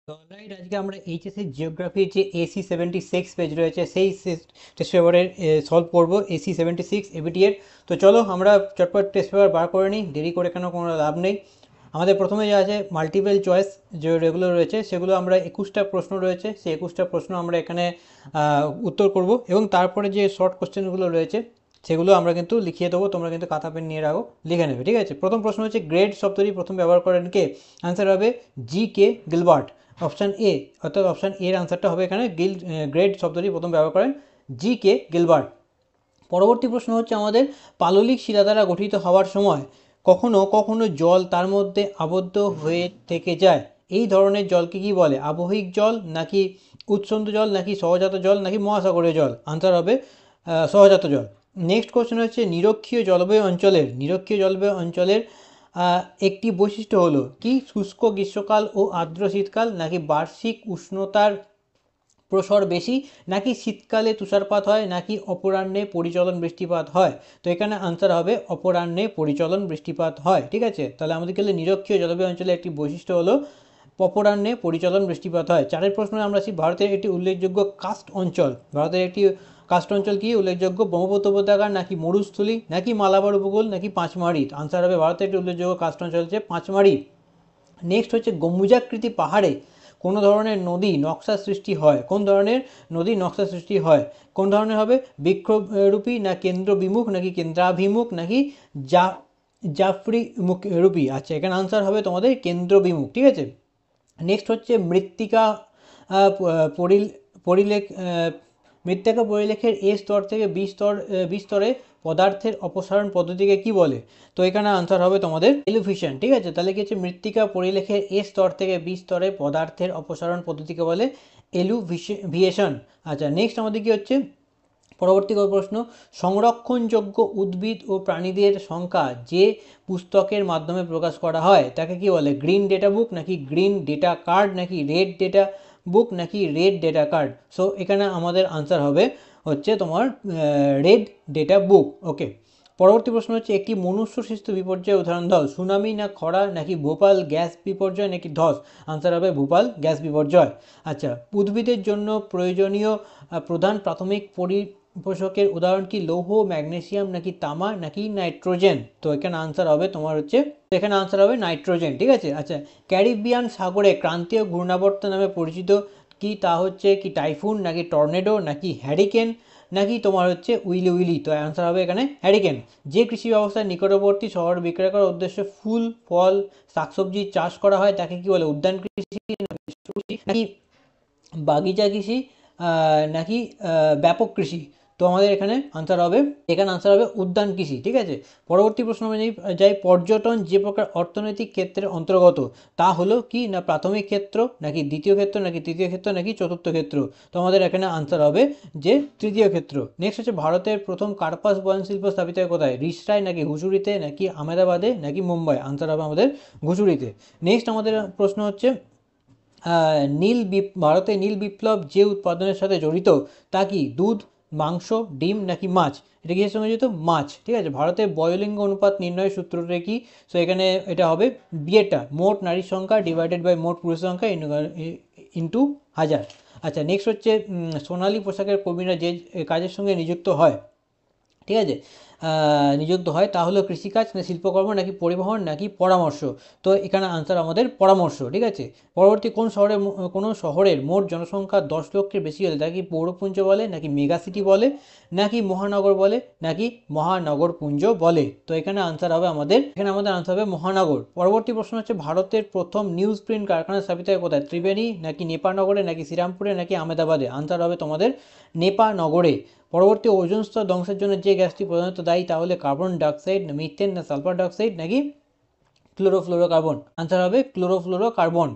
তো অলরাইট আজকে আমরা এইচএসসি জিওগ্রাফির যে AC76 পেজ রয়েছে সেই টেস্ট পেপারের সলভ করবো AC76 এবিটি এর। তো চলো আমরা চটপট টেস্ট পেপার বার করে নিই, দেরি করে কেন কোনো লাভ নেই। আমাদের প্রথমে যা আছে মাল্টিপল চয়েস যে রেগুলো রয়েছে সেগুলো আমরা 21টা প্রশ্ন রয়েছে, সেই 21টা প্রশ্ন আমরা এখানে উত্তর করব এবং তারপরে যে শর্ট কোশ্চেনগুলো রয়েছে সেগুলো আমরা কিন্তু লিখিয়ে দেবো, তোমরা কিন্তু খাতা পেন নিয়ে রাখো, লিখে নেবে, ঠিক আছে। প্রথম প্রশ্ন হচ্ছে গ্রেড শব্দটি প্রথম ব্যবহার করেন কে? আনসার হবে জি.কে. গিলবার্ট। অপশান এ, অর্থাৎ অপশান এর আনসারটা হবে এখানে গ্রেড শব্দটি প্রথম ব্যবহার করেন জি.কে. গিলবার্ট। পরবর্তী প্রশ্ন হচ্ছে আমাদের পাললিক শিলা দ্বারা গঠিত হওয়ার সময় কখনো কখনো জল তার মধ্যে আবদ্ধ হয়ে থেকে যায়, এই ধরনের জলকে কি বলে? আবহিক জল, নাকি উৎসন্ত জল, নাকি সহজাত জল, নাকি মহাসাগরীয় জল? আনসার হবে সহজাত জল। নেক্সট কোশ্চেন হচ্ছে নিরক্ষীয় জলবায়ু অঞ্চলের একটি বৈশিষ্ট্য হলো কি? শুষ্ক গ্রীষ্মকাল ও আর্দ্র শীতকাল, নাকি বার্ষিক উষ্ণতার প্রসর বেশি, নাকি শীতকালে তুষারপাত হয়, নাকি অপরাহ্নে পরিচলন বৃষ্টিপাত হয়? তো এখানে আনসার হবে অপরাহ্নে পরিচলন বৃষ্টিপাত হয়, ঠিক আছে। তাহলে আমাদের গেলে নিরক্ষীয় জলবায়ু অঞ্চলের একটি বৈশিষ্ট্য হলো অপরাহ্নে পরিচলন বৃষ্টিপাত হয়। চারের প্রশ্নে আমরা আসি ভারতের একটি উল্লেখযোগ্য কাস্ট অঞ্চল। ভারতের একটি কাস্ট অঞ্চল কি উল্লেখযোগ্য? ব্রহ্মপুত্র উপত্যকা, নাকি মরুস্থলী, নাকি মালাবার উপকূল, নাকি পাঁচমারি? আনসার হবে ভারতের একটি উল্লেখযোগ্য কাস্ট অঞ্চল হচ্ছে পাঁচমারি। নেক্সট হচ্ছে গম্বুজাকৃতি পাহাড়ে কোন ধরনের নদী নকশা সৃষ্টি হয়? কোন ধরনের নদী নকশা সৃষ্টি হয়? কোন ধরনের হবে? বৃক্ষরূপী, না কেন্দ্র বিমুখ, নাকি কেন্দ্রাভিমুখ, নাকি যা জাফরি মুখ রূপী? আচ্ছা, এখানে আনসার হবে তোমাদের কেন্দ্র বিমুখ, ঠিক আছে। নেক্সট হচ্ছে মৃত্তিকা পরিলেখ মৃত্তিকা পরিলেখের এ স্তর থেকে বি স্তরে পদার্থের অপসারণ পদ্ধতিকে কি বলে? তো এখানে আনসার হবে তোমাদের এলুফিশন, ঠিক আছে। তাহলে কি হচ্ছে মৃত্তিকা পরিলেখের এ স্তর থেকে বি স্তরে পদার্থের অপসারণ পদ্ধতিকে বলে এলুভিয়েশন। আচ্ছা, নেক্সট আমাদের কি হচ্ছে পরবর্তী প্রশ্ন, সংরক্ষণযোগ্য উদ্ভিদ ও প্রাণীদের সংখ্যা যে পুস্তকের মাধ্যমে প্রকাশ করা হয় তাকে কি বলে? গ্রিন ডেটা বুক, নাকি গ্রিন ডেটা কার্ড, নাকি রেড ডেটা বুক, নাকি রেড ডেটা কার্ড? সো এখানে আমাদের আনসার হবে হচ্ছে তোমার রেড ডেটা বুক। ওকে, পরবর্তী প্রশ্ন হচ্ছে একটি মনুষ্য সৃষ্ট বিপর্যয়ের উদাহরণ দাও। সুনামি, না খরা, নাকি ভোপাল গ্যাস বিপর্যয়, নাকি ধস? আনসার হবে ভোপাল গ্যাস বিপর্যয়। আচ্ছা, উদ্ভিদের জন্য প্রয়োজনীয় প্রধান প্রাথমিক পোষকের উদাহরণ কি? লৌহ, ম্যাগনেসিয়াম, নাকি তামা, নাকি নাইট্রোজেন? তো এখানে আনসার হবে তোমার হচ্ছে এখানে আনসার হবে নাইট্রোজেন, ঠিক আছে। আচ্ছা, ক্যারিবিয়ান সাগরে ক্রান্তীয় ঘূর্ণাবর্ত নামে পরিচিত কি? তা হচ্ছে কি টাইফুন, নাকি টর্নেডো, নাকি হ্যারিকেন, নাকি তোমার হচ্ছে উইলি? তো অ্যান্সার হবে এখানে হ্যারিকেন। যে কৃষি ব্যবস্থার নিকটবর্তী শহর বিক্রয় করার উদ্দেশ্যে ফুল, ফল, শাকসবজি চাষ করা হয় তাকে কি বলে? উদ্যান কৃষি, নাকি বাগিচা কৃষি, নাকি ব্যাপক কৃষি? তো আমাদের এখানে আনসার হবে উদ্যান কৃষি, ঠিক আছে। পরবর্তী প্রশ্ন অনুযায়ী যাই, পর্যটন যে প্রকার অর্থনৈতিক ক্ষেত্রের অন্তর্গত তা হলো কি? না প্রাথমিক ক্ষেত্র, নাকি দ্বিতীয় ক্ষেত্র, নাকি তৃতীয় ক্ষেত্র, নাকি চতুর্থ ক্ষেত্র? তো আমাদের এখানে আনসার হবে যে তৃতীয় ক্ষেত্র। নেক্সট হচ্ছে ভারতের প্রথম কার্পাস বয়নশিল্প স্থাপিত হয় কোথায়? রিষড়ায়, নাকি হুজুরিতে, নাকি আহমেদাবাদে, নাকি মুম্বাই? আনসার হবে আমাদের হুজুরিতে। নেক্সট আমাদের প্রশ্ন হচ্ছে ভারতে নীল বিপ্লব যে উৎপাদনের সাথে জড়িত তা কি? দুধ, মাংস, ডিম, নাকি মাছ? এটা কিসের সঙ্গে জড়িত? মাছ, ঠিক আছে। ভারতের বয়োলিঙ্গ অনুপাত নির্ণয়ের সূত্রটা কি? সো এখানে এটা হবে বিয়েটা মোট নারীর সংখ্যা ডিভাইডেড বাই মোট পুরুষের সংখ্যা ইন্টু 1000। আচ্ছা, নেক্সট হচ্ছে সোনালী পোশাকের কর্মীরা যে কাজের সঙ্গে নিযুক্ত হয়, ঠিক আছে, নিযুক্ত হয় তা হলো কৃষিকাজ, না শিল্পকর্ম, নাকি পরিবহন, নাকি পরামর্শ? তো এখানে আনসার আমাদের পরামর্শ, ঠিক আছে। পরবর্তী কোনো শহরের মোট জনসংখ্যা 10 লক্ষের বেশি হলে তাকে পৌরপুঞ্জ বলে, নাকি মেগা সিটি বলে, নাকি মহানগর বলে, নাকি মহানগরপুঞ্জ বলে? তো এখানে আনসার হবে আমাদের আনসার হবে মহানগর। পরবর্তী প্রশ্ন হচ্ছে ভারতের প্রথম নিউজ প্রিন্ট কারখানা স্থাপিত হয় কোথায়? ত্রিবেণী, নাকি নেপানগরে, নাকি শ্রীরামপুরে, নাকি আহমেদাবাদে? আনসার হবে তোমাদের নেপানগরে। পরবর্তী ওজোন স্তর ধ্বংসের জন্য যে গ্যাসটি প্রধানত দায়ী তা হলে কার্বন ডাইঅক্সাইড, না মিথেন, না সালফার ডাইঅক্সাইড, নাকি ক্লোরোফ্লোরোকার্বন? আনসার হবে ক্লোরোফ্লোরোকার্বন।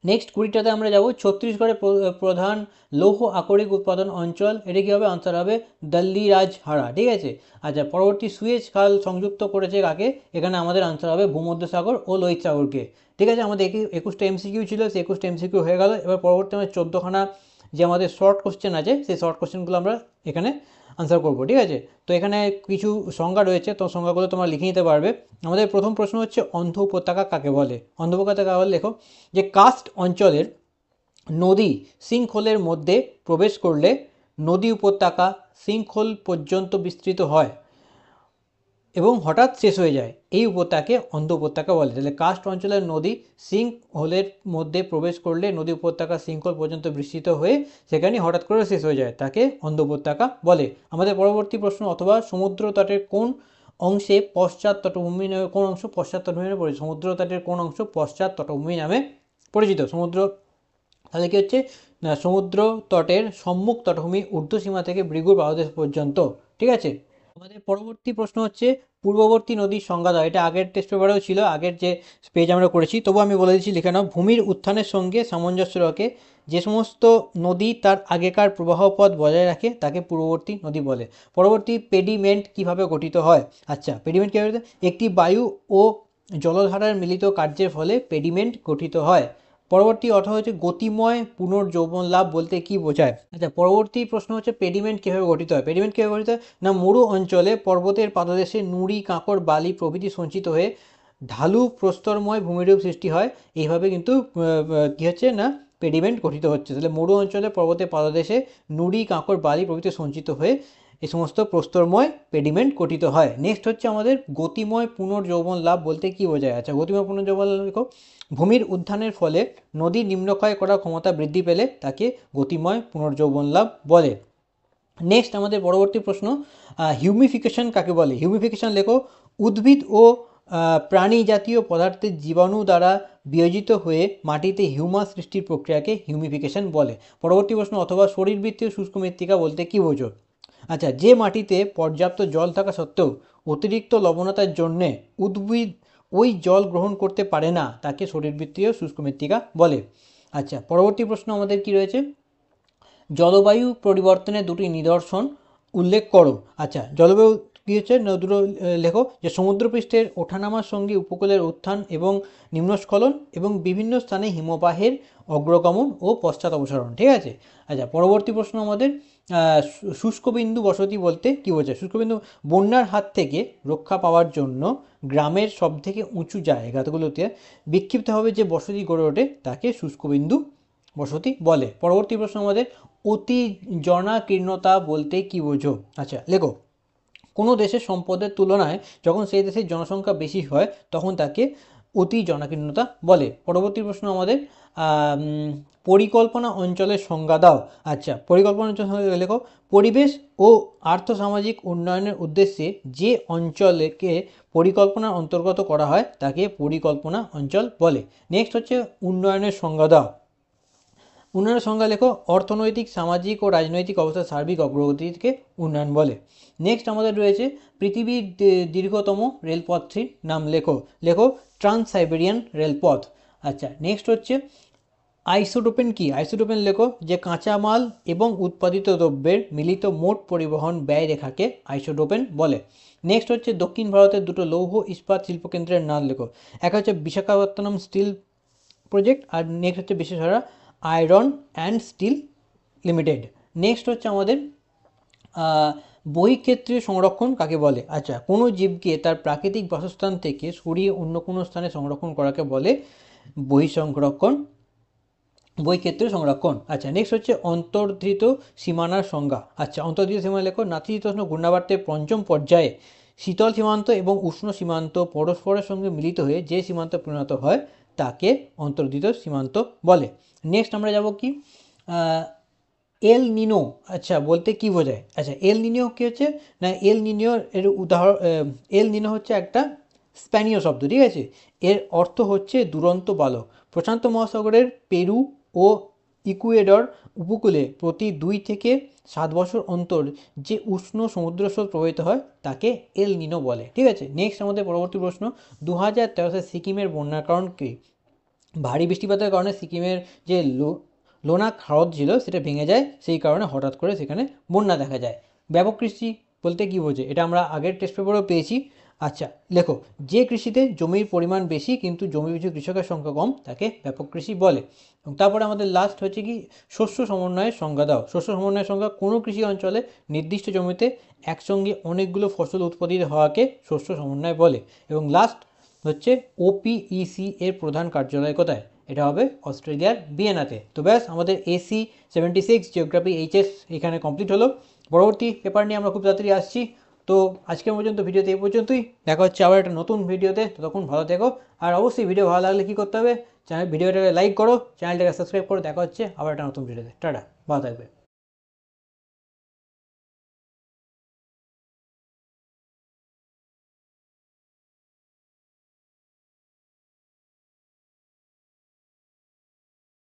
নেক্সট 20টাতে আমরা যাব ছত্তিশগড়ের প্রধান লৌহ আকরিক উৎপাদন অঞ্চল, এটা কি হবে? আনসার হবে দিল্লি রাজহারা, ঠিক আছে। আচ্ছা, পরবর্তী সুয়েজ খাল সংযুক্ত করেছে কাকে? এখানে আমাদের আনসার হবে ভূমধ্যসাগর ও লোহিত সাগরকে, ঠিক আছে। আমাদের 21টা এমসিকিউ ছিল, সেই 21টা এমসিকিউ হয়ে গেল। এবার পরবর্তী আমাদের 14খানা যে আমাদের শর্ট কোশ্চেন আছে সেই শর্ট কোশ্চেনগুলো আমরা এখানে আনসার করবো, ঠিক আছে। তো এখানে কিছু সংজ্ঞা রয়েছে, তো সংজ্ঞাগুলো তোমরা লিখে নিতে পারবে। আমাদের প্রথম প্রশ্ন হচ্ছে অন্ধ উপত্যকা কাকে বলে। অন্ধ উপত্যকা বলে লেখো যে কার্স্ট অঞ্চলের নদী শৃঙ্খলের মধ্যে প্রবেশ করলে নদী উপত্যকা শৃঙ্খল পর্যন্ত বিস্তৃত হয় এবং হঠাৎ শেষ হয়ে যায়, এই উপত্যকাকে অন্ধ উপত্যকা বলে। তাহলে কার্স্ট অঞ্চলের নদী সিঙ্ক হোলের মধ্যে প্রবেশ করলে নদী উপত্যকা শৃঙ্খল পর্যন্ত বিস্তৃত হয়ে সেখানে হঠাৎ করে শেষ হয়ে যায়, তাকে অন্ধ উপত্যকা বলে। আমাদের পরবর্তী প্রশ্ন, অথবা সমুদ্র তটের কোন অংশে পশ্চাৎ তটভূমি নামে, কোন অংশ পশ্চাৎ তটভূমি নামে পরিচিত। সমুদ্র তটের কোন অংশ পশ্চাৎ তটভূমি নামে পরিচিত। সমুদ্র, তাহলে কি হচ্ছে না, সমুদ্র তটের সম্মুখ তটভূমি ঊর্ধ্বসীমা থেকে ভৃগুর পাদদেশ পর্যন্ত, ঠিক আছে। আমাদের পরবর্তী প্রশ্ন হচ্ছে পূর্ববর্তী নদীর সংজ্ঞা দাও। এটা আগের টেস্ট পেপারেও ছিল, আগের যে পেজ আমরা করেছি, তবু আমি বলে দিচ্ছি লিখে নাও। ভূমির উত্থানের সঙ্গে সামঞ্জস্য রাখে যে সমস্ত নদী তার আগেকার প্রবাহ পথ বজায় রাখে তাকে পূর্ববর্তী নদী বলে। পরবর্তী, পেডিমেন্ট কিভাবে গঠিত হয়। আচ্ছা, পেডিমেন্ট কীভাবে, একটি বায়ু ও জলধারার মিলিত কার্যের ফলে পেডিমেন্ট গঠিত হয়। পরবর্তী অর্থ হচ্ছে গতিময় পুনর্যৌবন লাভ বলতে কি বোঝায়। আচ্ছা, পরবর্তী প্রশ্ন হচ্ছে পেডিমেন্ট কীভাবে গঠিত হয়। পেডিমেন্ট কীভাবে গঠিত হয় না, মরু অঞ্চলে পর্বতের পাদদেশে নুড়ি, কাঁকড়, বালি প্রভৃতি সঞ্চিত হয়ে ঢালু প্রস্তরময় ভূমিরূপ সৃষ্টি হয়। এইভাবে কিন্তু কী হচ্ছে না, পেডিমেন্ট গঠিত হচ্ছে। তাহলে মরু অঞ্চলে পর্বতের পাদদেশে নুড়ি, কাঁকড়, বালি প্রভৃতি সঞ্চিত হয়ে এই সমস্ত প্রস্তরময় পেডিমেন্ট গঠিত হয়। নেক্সট হচ্ছে আমাদের গতিময় পুনর্যৌবন লাভ বলতে কি বোঝায়। আচ্ছা, গতিময় পুনর্যৌবন লাভ দেখো, ভূমির উত্থানের ফলে নদীর নিম্নক্ষয় করার ক্ষমতা বৃদ্ধি পেলে তাকে গতিময় পুনর্যৌবন লাভ বলে। নেক্সট আমাদের পরবর্তী প্রশ্ন, হিউমিফিকেশন কাকে বলে। হিউমিফিকেশন লেখো, উদ্ভিদ ও প্রাণী জাতীয় পদার্থের জীবাণু দ্বারা বিয়োজিত হয়ে মাটিতে হিউমাস সৃষ্টির প্রক্রিয়াকে হিউমিফিকেশন বলে। পরবর্তী প্রশ্ন, অথবা শরীরবৃত্তীয় শুষ্ক মৃত্তিকা বলতে কি বোঝো। আচ্ছা, যে মাটিতে পর্যাপ্ত জল থাকা সত্ত্বেও অতিরিক্ত লবণতার জন্যে উদ্ভিদ ওই জল গ্রহণ করতে পারে না তাকে শরীরবৃত্তীয় শুষ্ক মৃত্তিকা বলে। আচ্ছা, পরবর্তী প্রশ্ন আমাদের কি রয়েছে, জলবায়ু পরিবর্তনের দুটি নিদর্শন উল্লেখ করো। আচ্ছা, জলবায়ু কী হচ্ছে দুটো লেখো, যে সমুদ্রপৃষ্ঠের ওঠানামার সঙ্গে উপকূলের উত্থান এবং নিম্নস্খলন এবং বিভিন্ন স্থানে হিমবাহের অগ্রগমন ও পশ্চাৎ অপসারণ, ঠিক আছে। আচ্ছা, পরবর্তী প্রশ্ন আমাদের শুষ্কবিন্দু বসতি বলতে কী বোঝায়। শুষ্কবিন্দু, বন্যার হাত থেকে রক্ষা পাওয়ার জন্য গ্রামের সবথেকে উঁচু জায়গাগুলোতে বিক্ষিপ্তভাবে যে বসতি গড়ে ওঠে তাকে শুষ্কবিন্দু বসতি বলে। পরবর্তী প্রশ্ন আমাদের অতি জনাকীর্ণতা বলতে কি বোঝো। আচ্ছা, লেখো, কোনো দেশের সম্পদের তুলনায় যখন সেই দেশের জনসংখ্যা বেশি হয় তখন তাকে অতি জনাকীর্ণতা বলে। পরবর্তী প্রশ্ন আমাদের পরিকল্পনা অঞ্চলের সংজ্ঞা দাও। আচ্ছা, পরিকল্পনা অঞ্চল লেখো, পরিবেশ ও আর্থসামাজিক উন্নয়নের উদ্দেশ্যে যে অঞ্চলকে পরিকল্পনার অন্তর্গত করা হয় তাকে পরিকল্পনা অঞ্চল বলে। নেক্সট হচ্ছে উন্নয়নের সংজ্ঞা দাও। উন্নয়নের সংজ্ঞা লেখো, অর্থনৈতিক, সামাজিক ও রাজনৈতিক অবস্থার সার্বিক অগ্রগতিকে উন্নয়ন বলে। নেক্সট আমাদের রয়েছে পৃথিবীর দীর্ঘতম রেলপথটির নাম লেখো। লেখো, ট্রান্স সাইবেরিয়ান রেলপথ। আচ্ছা, নেক্সট হচ্ছে আইসোটোপেন কি। আইসোটোপেন লেখো, যে কাঁচামাল এবং উৎপাদিত দ্রব্যের মিলিত মোট পরিবহন ব্যয় রেখাকে আইসোটোপেন বলে। নেক্সট হচ্ছে দক্ষিণ ভারতের দুটো লৌহ ইস্পাত শিল্পকেন্দ্রের নাম লেখো। এক হচ্ছে বিশাখাপত্তনম স্টিল প্রজেক্ট, আর নেক্সট হচ্ছে বিশেষহারা iron and steel limited. Next হচ্ছে আমাদের বহিঃক্ষেত্রীয় সংরক্ষণ কাকে বলে। আচ্ছা, কোনো জীবকে তার প্রাকৃতিক বাসস্থান থেকে সরিয়ে অন্য কোনো স্থানে সংরক্ষণ করাকে বলে বহিঃক্ষেত্রীয় সংরক্ষণ। আচ্ছা, নেক্সট হচ্ছে অন্তর্ধৃত সীমানার সংজ্ঞা। আচ্ছা, অন্তর্ধৃত সীমানা লেখো, নাতিশীতোষ্ণ ঘূর্ণাবর্তের পঞ্চম পর্যায়ে শীতল সীমান্ত এবং উষ্ণ সীমান্ত পরস্পরের সঙ্গে মিলিত হয়ে যে সীমান্ত পরিণত হয় তাকে অন্তর্ধৃত সীমান্ত বলে। নেক্সট আমরা যাব কি, এল নিনো। আচ্ছা, বলতে কি বোঝায়। আচ্ছা, এল নিনো কী হচ্ছে না, এল নিনো এর উদাহরণ, এল নিনো হচ্ছে একটা স্প্যানীয় শব্দ, ঠিক আছে। এর অর্থ হচ্ছে দুরন্ত বালক। প্রশান্ত মহাসাগরের পেরু ও ইকুয়েডর উপকূলে প্রতি 2 থেকে 7 বছর অন্তর যে উষ্ণ সমুদ্রস্রোত প্রবাহিত হয় তাকে এল নিনো বলে, ঠিক আছে। নেক্সট আমাদের পরবর্তী প্রশ্ন, 2013 সালে সিকিমের বন্যার কারণ কি। ভারী বৃষ্টিপাতের কারণে সিকিমের যে লোনাক হ্রদ ছিল সেটা ভেঙে যায়, সেই কারণে হঠাৎ করে সেখানে বন্যা দেখা যায়। ব্যাপক কৃষি বলতে কী বোঝে, এটা আমরা আগের টেস্ট পেপারেও পেয়েছি। আচ্ছা লেখো, যে কৃষিতে জমির পরিমাণ বেশি কিন্তু জমি পিছু কৃষকের সংখ্যা কম তাকে ব্যাপক কৃষি বলে। এবং তারপরে আমাদের লাস্ট হচ্ছে কি, শস্য সমন্বয়ের সংজ্ঞা দাও। শস্য সমন্বয়ের সংজ্ঞা, কোনো কৃষি অঞ্চলে নির্দিষ্ট জমিতে একসঙ্গে অনেকগুলো ফসল উৎপাদিত হওয়াকে শস্য সমন্বয় বলে। এবং লাস্ট হচ্ছে ওপিইসি এর প্রধান কার্যালয় কোথায়? এটা হবে অস্ট্রেলিয়ার ভিয়েনাতে। তো ব্যাস, আমাদের এসি 76 জিওগ্রাফি এইচএস এখানে কমপ্লিট হলো। পরবর্তী পেপার নিয়ে আমরা খুব তাড়াতাড়ি আসছি। তো আজকের পর্যন্ত ভিডিওতে এই পর্যন্তই, দেখা হচ্ছে আবার একটা নতুন ভিডিওতে। ততক্ষণ ভালো থেকো, আর অবশ্যই ভিডিও ভালো লাগলে কী করতে হবে, ভিডিওটাকে লাইক করো, চ্যানেলটাকে সাবস্ক্রাইব করো। দেখা হচ্ছে আবার একটা নতুন ভিডিওতে। টাটা, ভালো থাকবে।